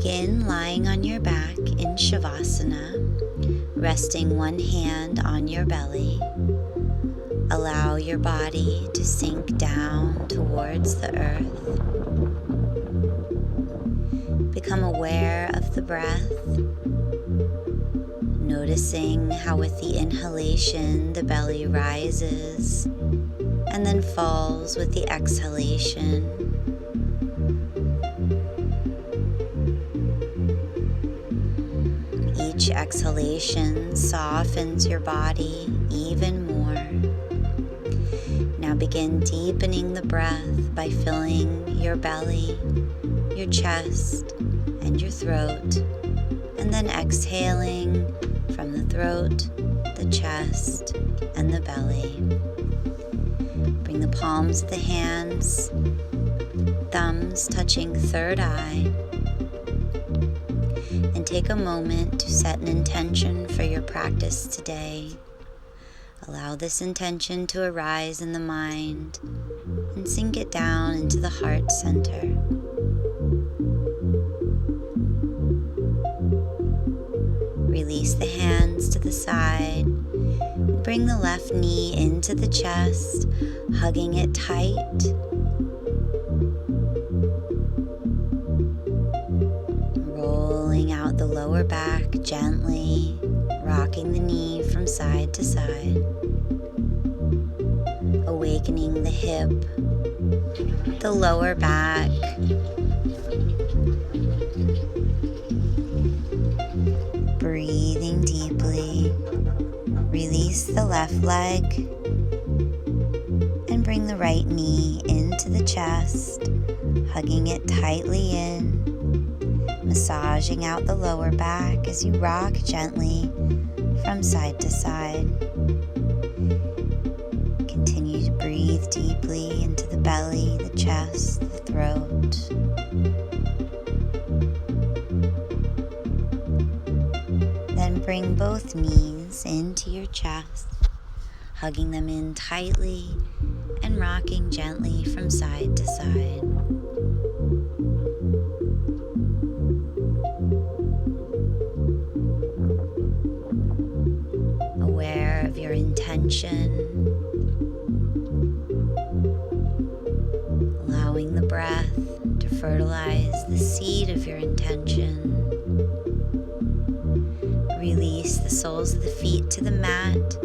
Begin lying on your back in Shavasana, resting one hand on your belly. Allow your body to sink down towards the earth. Become aware of the breath, noticing how with the inhalation the belly rises and then falls with the exhalation. Each exhalation softens your body even more. Now begin deepening the breath by filling your belly, your chest, and your throat, and then exhaling from the throat, the chest, and the belly. Bring the palms of the hands, thumbs touching third eye, and take a moment to set an intention for your practice today. Allow this intention to arise in the mind and sink it down into the heart center. Release the hands to the side. Bring the left knee into the chest, hugging it tight. Rolling out the lower back gently, rocking the knee from side to side. Awakening the hip, the lower back. Breathing deeply. Release the left leg and bring the right knee into the chest, hugging it tightly in, massaging out the lower back as you rock gently from side to side. Continue to breathe deeply into the belly, the chest, the throat. Then bring both knees into your chest, hugging them in tightly and rocking gently from side to side. Aware of your intention, allowing the breath to fertilize the seed of your intention. Release the soles of the feet to the mat,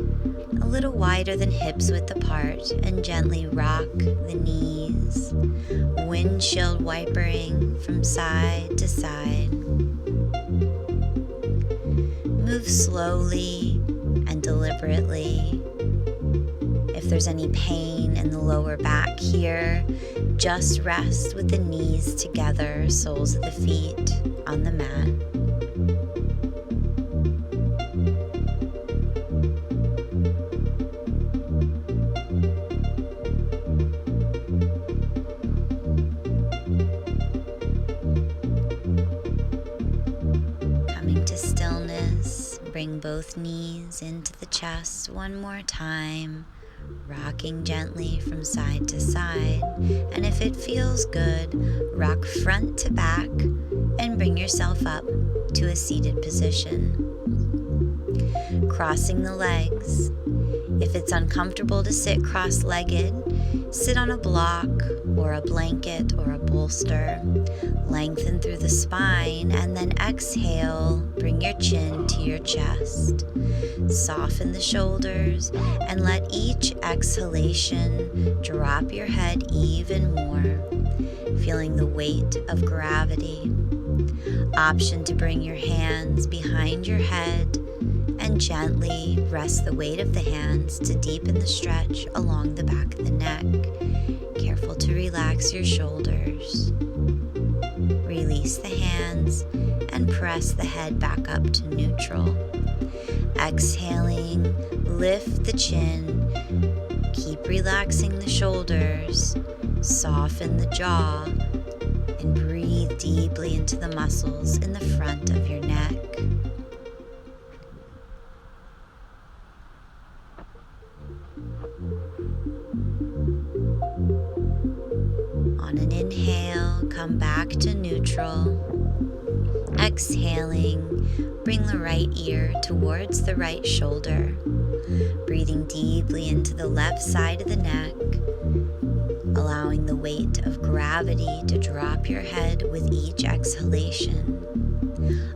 a little wider than hips width apart, and gently rock the knees, windshield wipering from side to side. Move slowly and deliberately. If there's any pain in the lower back here, just rest with the knees together, soles of the feet on the mat. Coming to stillness, bring both knees into the chest one more time, rocking gently from side to side, and if it feels good, rock front to back and bring yourself up to a seated position. Crossing the legs. If it's uncomfortable to sit cross-legged, sit on a block or a blanket or a bolster. Lengthen through the spine and then exhale, bring your chin to your chest. Soften the shoulders and let each exhalation drop your head even more, feeling the weight of gravity. Option to bring your hands behind your head and gently rest the weight of the hands to deepen the stretch along the back of the neck. Careful to relax your shoulders. Release the hands and press the head back up to neutral. Exhaling, lift the chin. Keep relaxing the shoulders. Soften the jaw and breathe deeply into the muscles in the front of your neck. On an inhale, come back to neutral. exhaling, bring the right ear towards the right shoulder. Breathing deeply into the left side of the neck, allowing the weight of gravity to drop your head with each exhalation.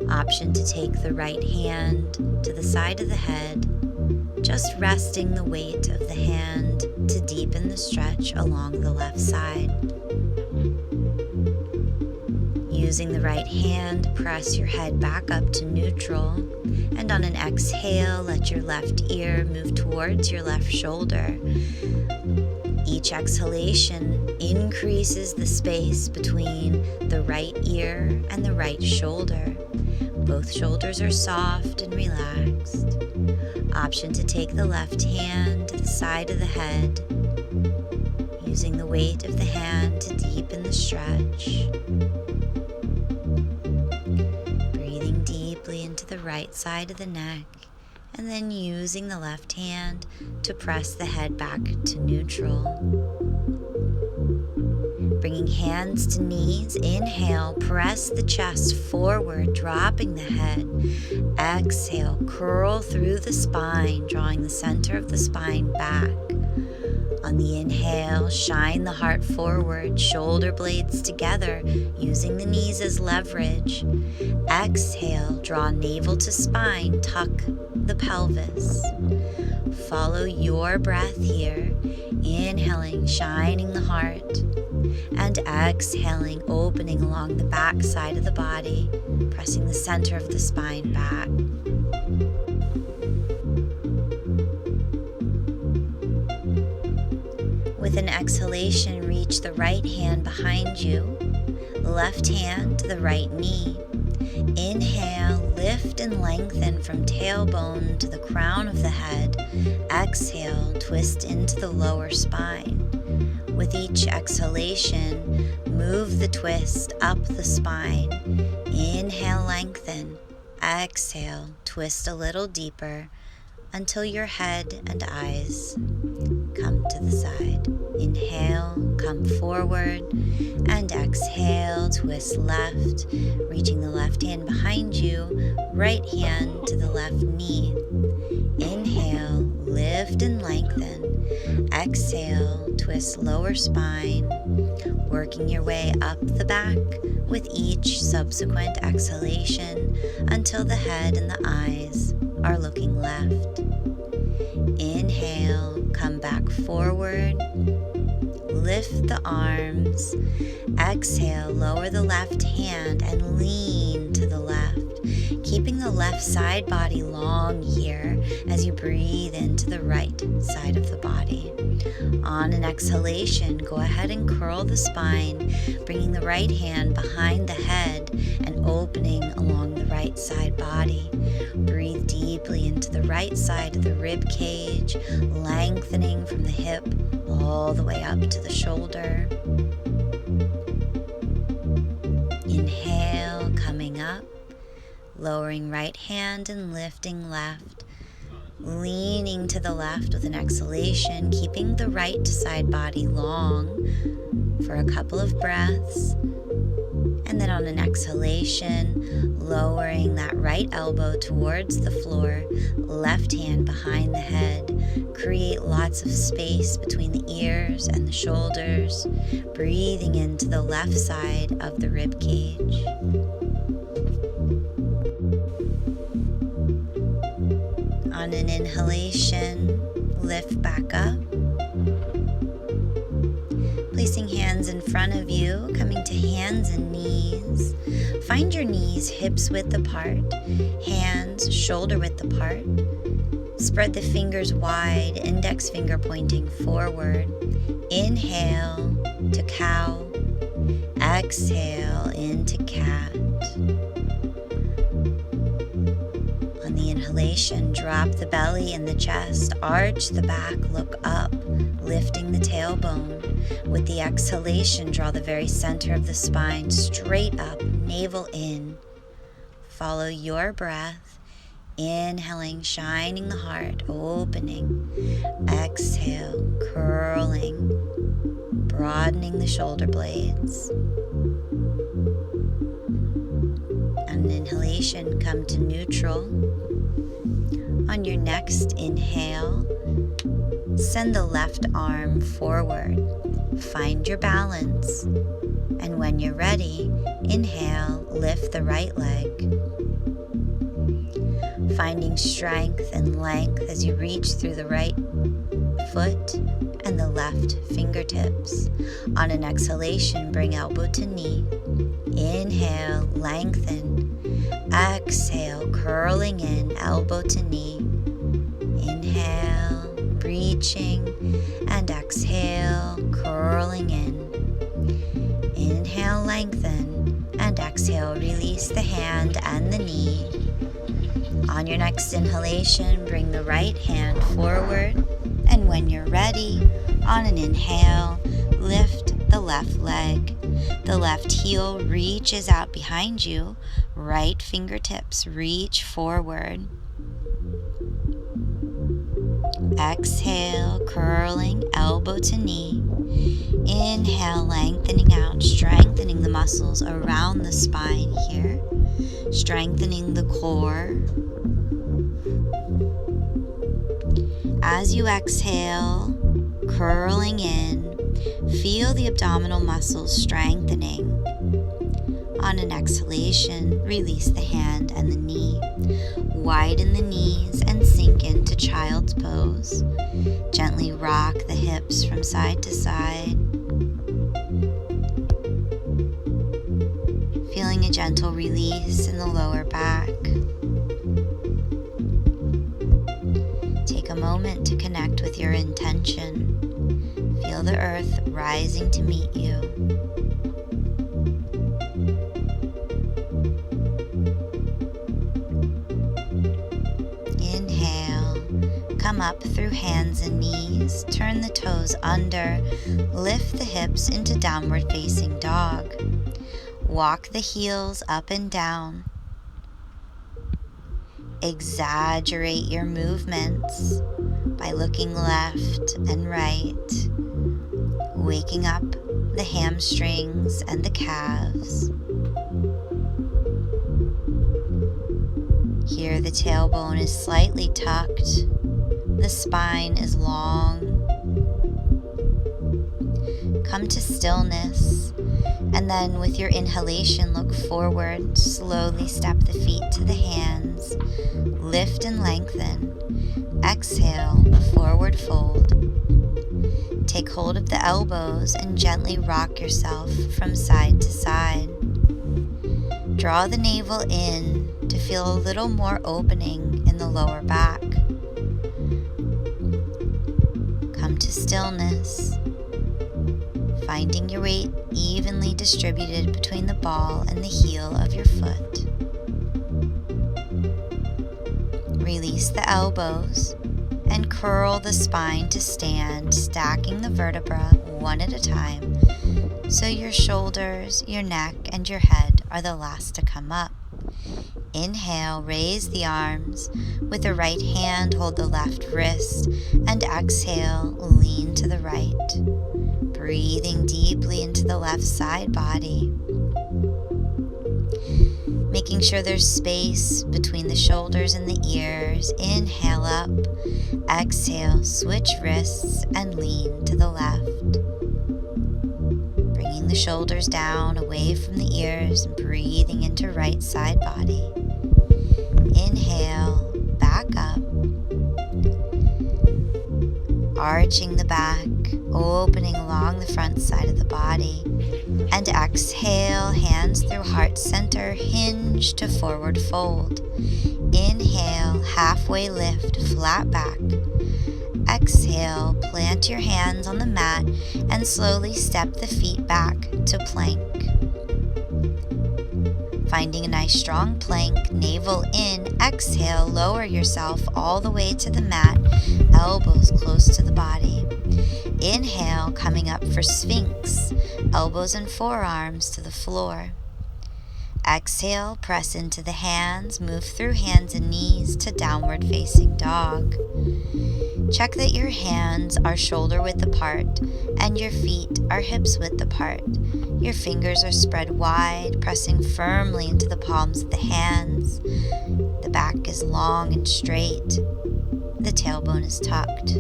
Option to take the right hand to the side of the head, just resting the weight of the hand to deepen the stretch along the left side. Using the right hand, press your head back up to neutral, and on an exhale, let your left ear move towards your left shoulder. Each exhalation increases the space between the right ear and the right shoulder. Both shoulders are soft and relaxed. Option to take the left hand to the side of the head, using the weight of the hand to deepen the stretch. Breathing deeply into the right side of the neck, and then using the left hand to press the head back to neutral. Bringing hands to knees, inhale, press the chest forward, dropping the head. Exhale, curl through the spine, drawing the center of the spine back. On the inhale, shine the heart forward, shoulder blades together, using the knees as leverage. Exhale, draw navel to spine, tuck the pelvis. Follow your breath here, inhaling, shining the heart, and exhaling, opening along the back side of the body, pressing the center of the spine back. With an exhalation, reach the right hand behind you, left hand to the right knee. Inhale, lift and lengthen from tailbone to the crown of the head. Exhale, twist into the lower spine. With each exhalation, move the twist up the spine. Inhale, lengthen. Exhale, twist a little deeper until your head and eyes come to the side. Inhale, come forward, and exhale, twist left, reaching the left hand behind you, right hand to the left knee. Inhale, lift and lengthen. Exhale, twist lower spine, working your way up the back with each subsequent exhalation until the head and the eyes are looking left. Inhale, come back forward, lift the arms. Exhale, lower the left hand and lean to the left, keeping the left side body long here as you breathe into the right side of the body. On an exhalation, go ahead and curl the spine, bringing the right hand behind the head and opening along the right side body. Breathe deeply into the right side of the rib cage, lengthening from the hip all the way up to the shoulder. Inhale, coming up, lowering right hand and lifting left, leaning to the left with an exhalation, keeping the right side body long for a couple of breaths. And then on an exhalation, lowering that right elbow towards the floor, left hand behind the head. Create lots of space between the ears and the shoulders, breathing into the left side of the rib cage. On an inhalation, lift back up. Placing hands in front of you, coming to hands and knees. Find your knees hips width apart, hands shoulder width apart. Spread the fingers wide, index finger pointing forward. Inhale to cow. Exhale into cat. On the inhalation, drop the belly and the chest, arch the back, look up, lifting the tailbone. With the exhalation, draw the very center of the spine straight up, navel in. Follow your breath, inhaling, shining the heart, opening. Exhale, curling, broadening the shoulder blades. And an inhalation, come to neutral. On your next inhale, send the left arm forward. Find your balance. And when you're ready, inhale, lift the right leg. Finding strength and length as you reach through the right foot and the left fingertips. On an exhalation, bring elbow to knee. Inhale, lengthen. Exhale, curling in, elbow to knee. Inhale, reaching, and exhale, curling in. Inhale, lengthen, and exhale, release the hand and the knee. On your next inhalation, bring the right hand forward, and when you're ready, on an inhale, lift the left leg. The left heel reaches out behind you, right fingertips reach forward. Exhale, curling, elbow to knee. Inhale, lengthening out, strengthening the muscles around the spine here, strengthening the core. As you exhale, curling in, feel the abdominal muscles strengthening. On an exhalation, release the hand and the knee. Widen the knees and sink into child's pose. Gently rock the hips from side to side. Feeling a gentle release in the lower back. Take a moment to connect with your intention. Feel the earth rising to meet you. Inhale, come up through hands and knees, turn the toes under, lift the hips into downward facing dog. Walk the heels up and down. Exaggerate your movements by looking left and right, waking up the hamstrings and the calves. Here the tailbone is slightly tucked, the spine is long. Come to stillness, and then with your inhalation, look forward. Slowly step the feet to the hands. Lift and lengthen. Exhale, forward fold. Take hold of the elbows and gently rock yourself from side to side. Draw the navel in to feel a little more opening in the lower back. Come to stillness, finding your weight evenly distributed between the ball and the heel of your foot. Release the elbows and curl the spine to stand, stacking the vertebra one at a time, so your shoulders, your neck, and your head are the last to come up. Inhale, raise the arms. With the right hand, hold the left wrist, and exhale, lean to the right. Breathing deeply into the left side body. Making sure there's space between the shoulders and the ears. Inhale up, exhale, switch wrists, and lean to the left. Bringing the shoulders down, away from the ears, and breathing into right side body. Inhale, back up. Arching the back, opening along the front side of the body. And exhale, hands through heart center, hinge to forward fold. Inhale, halfway lift, flat back. Exhale, plant your hands on the mat and slowly step the feet back to plank. Finding a nice strong plank, navel in, exhale, lower yourself all the way to the mat, elbows close to the body. Inhale, coming up for Sphinx, elbows and forearms to the floor. Exhale, press into the hands, move through hands and knees to downward facing dog. Check that your hands are shoulder width apart and your feet are hips width apart. Your fingers are spread wide, pressing firmly into the palms of the hands. The back is long and straight. The tailbone is tucked.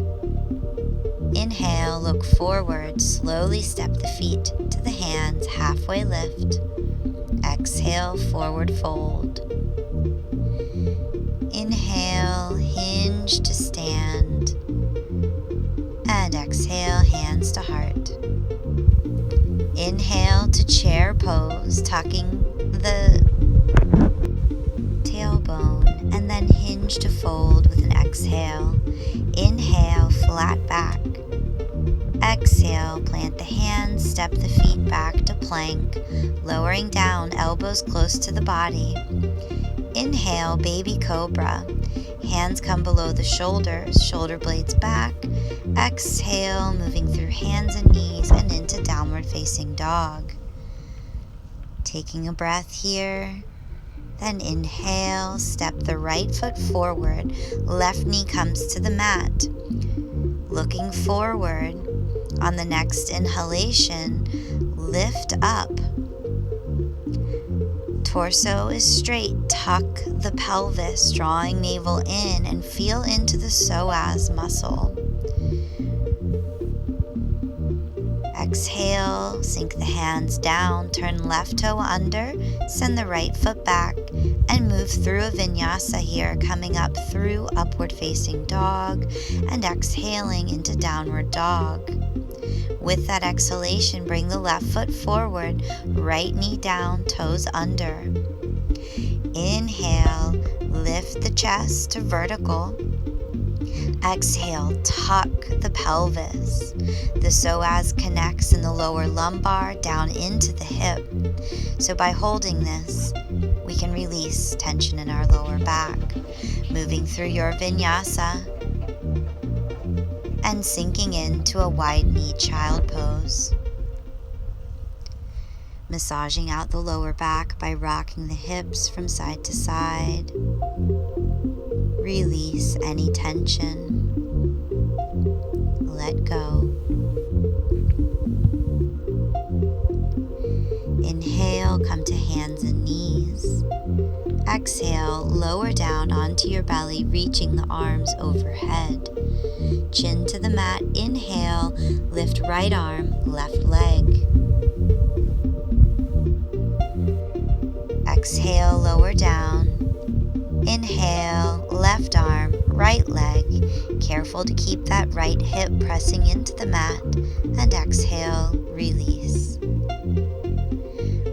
Inhale, look forward, slowly step the feet to the hands, halfway lift. Exhale, forward fold. Inhale, hinge to stand. And exhale, hands to heart. Inhale to chair pose, tucking the tailbone, and then hinge to fold with an exhale. Inhale, flat back. Exhale, plant the hands, step the feet back to plank, lowering down, elbows close to the body. Inhale, baby cobra. Hands come below the shoulders, shoulder blades back. Exhale, moving through hands and knees and into downward facing dog. Taking a breath here. Then inhale, step the right foot forward, left knee comes to the mat. Looking forward, on the next inhalation, lift up. Torso is straight, tuck the pelvis, drawing navel in and feel into the psoas muscle. Exhale, sink the hands down, turn left toe under, send the right foot back, and move through a vinyasa here, coming up through upward facing dog and exhaling into downward dog. With that exhalation, bring the left foot forward, right knee down, toes under. Inhale, lift the chest to vertical. Exhale, tuck the pelvis. The psoas connects in the lower lumbar down into the hip. So by holding this, we can release tension in our lower back. Moving through your vinyasa and sinking into a wide knee child pose. Massaging out the lower back by rocking the hips from side to side. Release any tension. Let go. Inhale, come to hands and knees. Exhale, lower down onto your belly, reaching the arms overhead. Chin to the mat. Inhale, lift right arm, left leg. Exhale, lower down. Inhale, left arm, right leg. Careful to keep that right hip pressing into the mat. And exhale, release.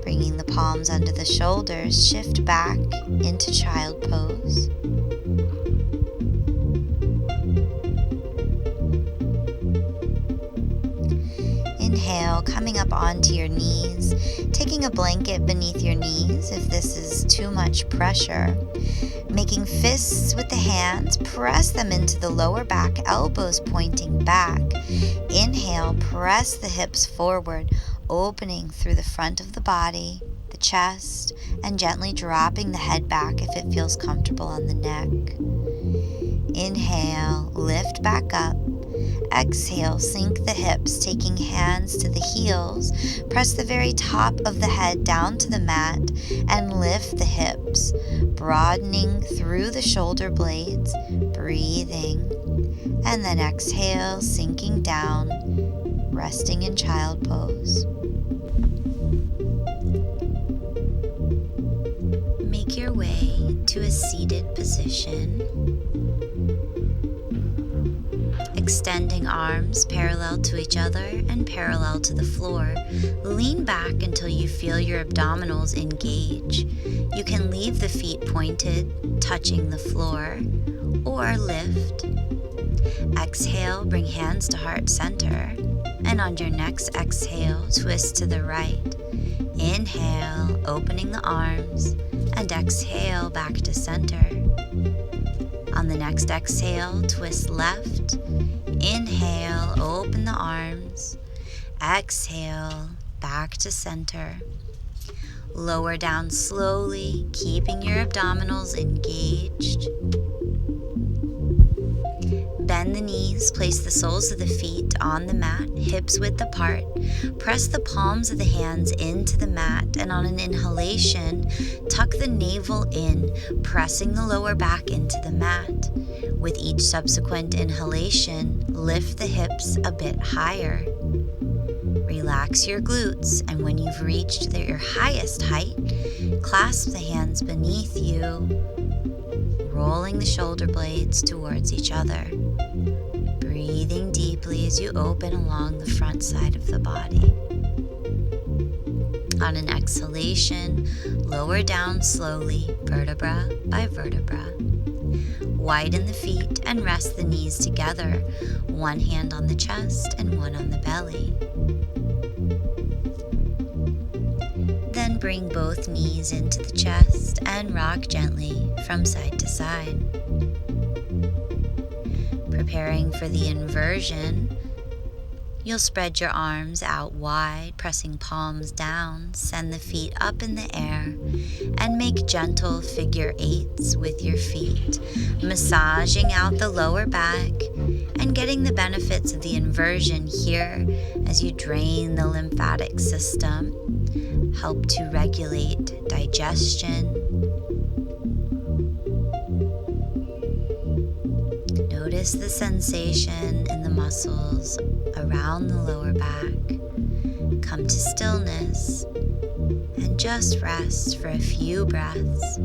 Bringing the palms under the shoulders, shift back into child pose. Inhale, coming up onto your knees, taking a blanket beneath your knees if this is too much pressure. Making fists with the hands, press them into the lower back, elbows pointing back. Inhale, press the hips forward, opening through the front of the body, the chest, and gently dropping the head back if it feels comfortable on the neck. Inhale, lift back up. Exhale, sink the hips, taking hands to the heels. Press the very top of the head down to the mat and lift the hips, broadening through the shoulder blades, breathing. And then exhale, sinking down, resting in child pose. Make your way to a seated position. Extending arms parallel to each other and parallel to the floor. Lean back until you feel your abdominals engage. You can leave the feet pointed, touching the floor, or lift. Exhale, bring hands to heart center. And on your next exhale, twist to the right. Inhale, opening the arms, and exhale back to center. On the next exhale, twist left. Inhale, open the arms. Exhale, back to center. Lower down slowly, keeping your abdominals engaged. Bend the knees knees, place the soles of the feet on the mat, hips width apart. Press the palms of the hands into the mat, and on an inhalation, tuck the navel in, pressing the lower back into the mat. With each subsequent inhalation, lift the hips a bit higher. Relax your glutes, and when you've reached your highest height, clasp the hands beneath you, rolling the shoulder blades towards each other. Breathing deeply as you open along the front side of the body. On an exhalation, lower down slowly, vertebra by vertebra. Widen the feet and rest the knees together, one hand on the chest and one on the belly. Then bring both knees into the chest and rock gently from side to side. Preparing for the inversion, you'll spread your arms out wide, pressing palms down, send the feet up in the air, and make gentle figure eights with your feet, massaging out the lower back and getting the benefits of the inversion here as you drain the lymphatic system, help to regulate digestion. Notice the sensation in the muscles around the lower back. Come to stillness and just rest for a few breaths.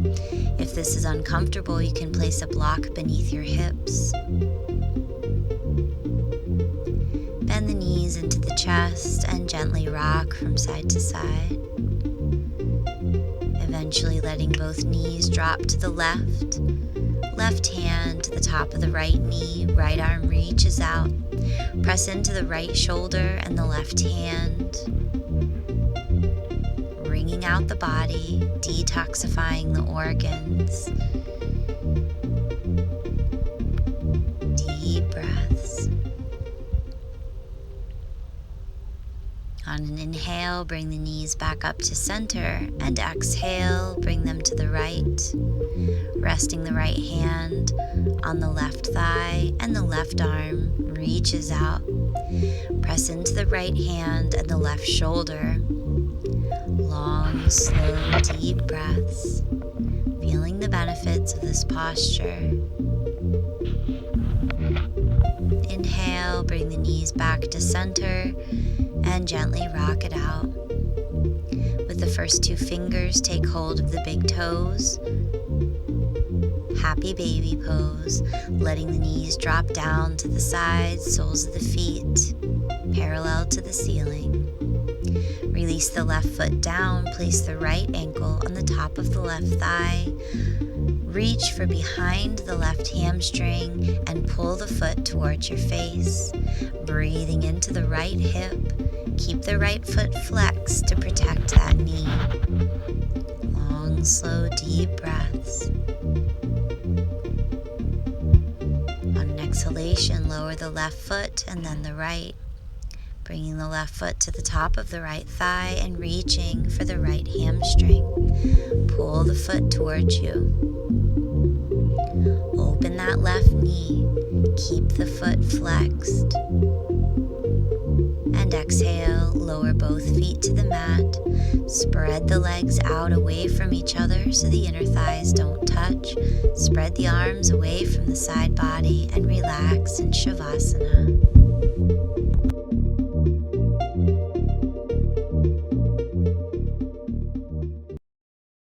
If this is uncomfortable, you can place a block beneath your hips. Bend the knees into the chest and gently rock from side to side. Eventually letting both knees drop to the left. Left hand to the top of the right knee, right arm reaches out. Press into the right shoulder and the left hand. Wringing out the body, detoxifying the organs. Deep breaths. On an inhale, bring the knees back up to center, and exhale, bring them to the right. Resting the right hand on the left thigh and the left arm reaches out. Press into the right hand and the left shoulder. Long, slow, deep breaths, feeling the benefits of this posture. Inhale, bring the knees back to center and gently rock it out. With the first two fingers, take hold of the big toes. Happy baby pose, letting the knees drop down to the sides, soles of the feet parallel to the ceiling. Release the left foot down, place the right ankle on the top of the left thigh. Reach for behind the left hamstring and pull the foot towards your face. Breathing into the right hip, keep the right foot flexed to protect that knee. Long, slow, deep breaths. On an exhalation, lower the left foot and then the right. Bringing the left foot to the top of the right thigh and reaching for the right hamstring. Pull the foot towards you. Open that left knee. Keep the foot flexed. And exhale, lower both feet to the mat. Spread the legs out away from each other so the inner thighs don't touch. Spread the arms away from the side body and relax in Shavasana.